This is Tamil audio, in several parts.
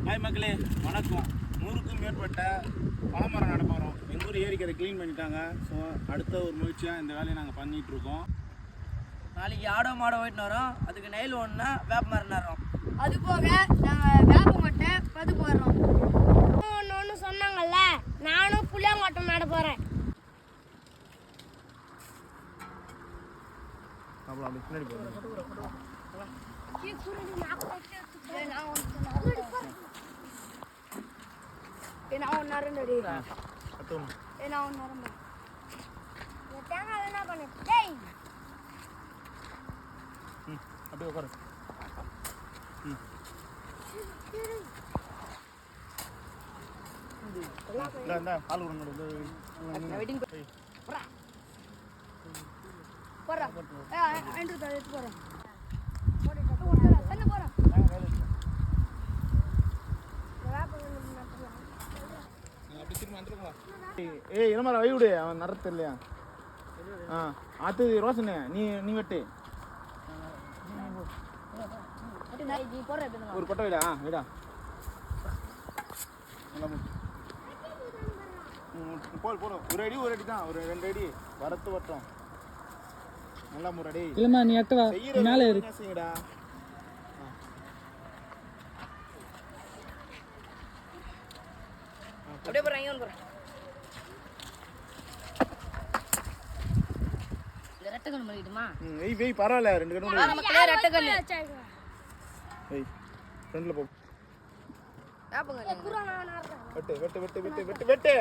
ஹாய் மக்களே, வணக்கம். 100க்கும் மேற்பட்ட பனைமரம் நட போகிறோம். எங்கள் ஊர் ஏரிக்கரை க்ளீன் பண்ணிட்டாங்க. ஸோ அடுத்த ஒரு முயற்சியாக இந்த வேலையை நாங்கள் பண்ணிகிட்ருக்கோம். நாளைக்கு ஆடோ மாடோ ஓட்டின்னு வரோம். அதுக்கு நெல் ஒன்றுனா வேப்ப மரம் நடுறோம். அது போக நாங்கள் வேப்பங்கொட்டை பது போடுறோம். ஒன்று சொன்னாங்கல்ல, நானும் புளியாங்கொட்டை நட போகிறேன். அப்படி பின்னாடி போகிறோம். அப்படியே உட்காரு. ஆள் ஏய் இளமரம் வை விடு, அவன் நடத்த இல்லையா? அது ரோஷனே, நீ வெட்டு ஒரு கொட்டை விடா. விடா போடும். ஒரு அடி தான், ஒரு 2 அடி வரத்து வட்டம். நல்லா முறடி இல்லம்மா, நீ எட்ட வா. மேலே ஏறு. செய்யடா. அப்படியே போறேன், இங்க போறேன். இந்த ரெட்டை கண்ணு பண்ணிடுமா? வெய் பரவாயில்ல, 2 கண்ணு. நமக்கு ரெட்டை கண்ணு. ஏய் ஃப்ரண்ட்ல போ. வேப்பங்க. வெட்டு.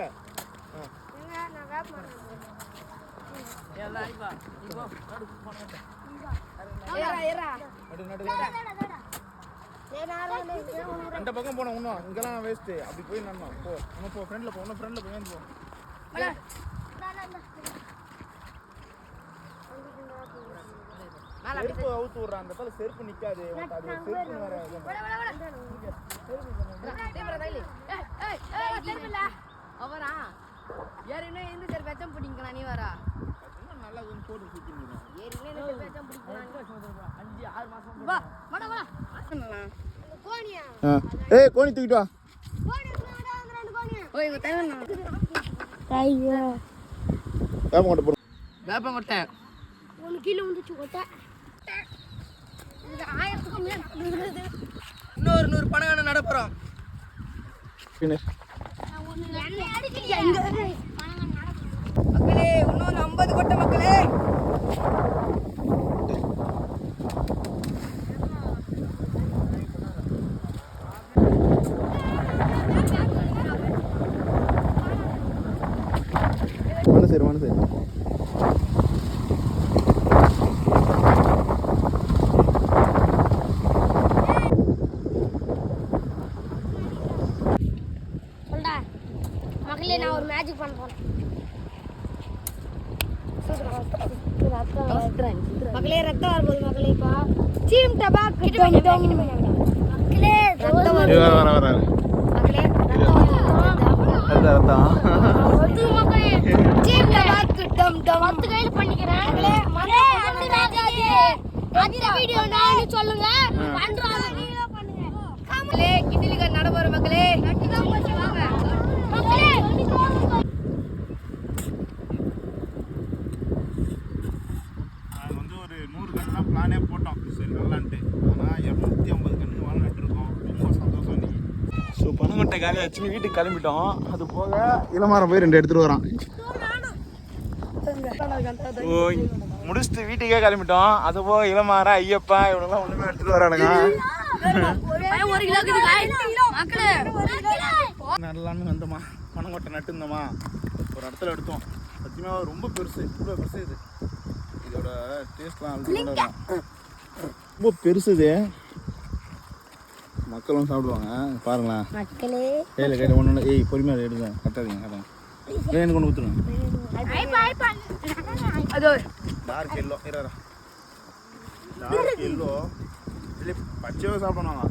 நான் வேப்ப எல்லாம் ஐவா. இப்போ நடு போனே. ஏறா அந்த பக்கம் போனோம். இன்னும் இங்கெல்லாம் வேஸ்ட். அப்படி போய் நடணும். போ ஃப்ரெண்ட்ல போ. ஃப்ரெண்ட்ல போய் போ. செருப்பு அவுத்து விடுறான். அந்த பக்கம் செருப்பு நிக்காது. அது செருப்பு வேற. அவரா ஏறினே இந்த செருப்பு வெச்சம் பிடிங்கலாம். நீ வரா நல்லா போட்டு சுத்திங்க. ஏறினே இந்த செருப்பு வெச்சம் பிடிங்கலாம். 5-6 மாசம் வா. வாடா கோணியா. ஏய் கோணி தூக்கிட்டு வா. கோணி வந்து 2 கோணி. ஓய் இங்க தேவனா. ஐயோ வேப்பங்கொட்டை போடு. வேப்பங்கொட்டை 1 கிலோ வந்துச்சு கொட்டை. இது 1000க்கு மேல நடக்குது. இன்னொரு 100 பனங்கன்னு நட போறோம். மக்களே இன்னொரு 50 கொட்டை மக்களே. மனசு சொல்டா மக்களே, நான் ஒரு மேஜிக் பண்ண போறேன். மக்களே ரத்தம் வரும்போது மக்களே இப்போ சீம் டபாக் மக்களே ரத்தம் வருது. வர மக்களே ரத்தம் வருது மக்களே. சீம் டபாக் டம் டம் 10 கையில பண்ணிக்கிறேன் மக்களே. அந்த வீடியோ நான் சொல்லுங்க, பண்றாங்க நீங்க பண்ணுங்க. மக்களே கிட்டிலிக நட போற மக்களே. வாங்க மக்களே. ஒரு 100 கண்ணுலாம் பிளானே போட்டோம். சரி நல்லான்ட்டு. ஆனால் 250 கண்ணு வாழ்ந்துட்டு இருக்கோம். ரொம்ப சந்தோஷம் இன்னைக்கு. ஸோ பனங்கொட்டை காலி ஆச்சு, வீட்டுக்கு கிளம்பிட்டோம். அது போக இளமரம் போய் 2 எடுத்துட்டு வரோம். முடிச்சுட்டு வீட்டுக்கே கிளம்பிட்டோம். அது போக இளமரம் ஐயப்பா இவனெல்லாம் ஒன்றுமே எடுத்துட்டு வரானுங்க. நடலான்னு வந்தோமா, பனங்கொட்டை நட்டுருந்தோமா, ஒரு இடத்துல எடுத்தோம். சத்தியமாக ரொம்ப பெருசு, இவ்வளோ பெருசு. இதோட டேஸ்ட்லாம் ரொம்ப பெருசு. இது மக்களும் சாப்பிடுவாங்க பாருங்களேன் மக்களே. கையில் ஒன்று ஏய் பொறுமையாக எடுங்க, கட்டாதீங்க. எனக்கு ஒன்று ஊற்றுருங்க. டார்க் எல்லோ டார்க் எல்லோ இல்லை பச்சையாக சாப்பிடணும்.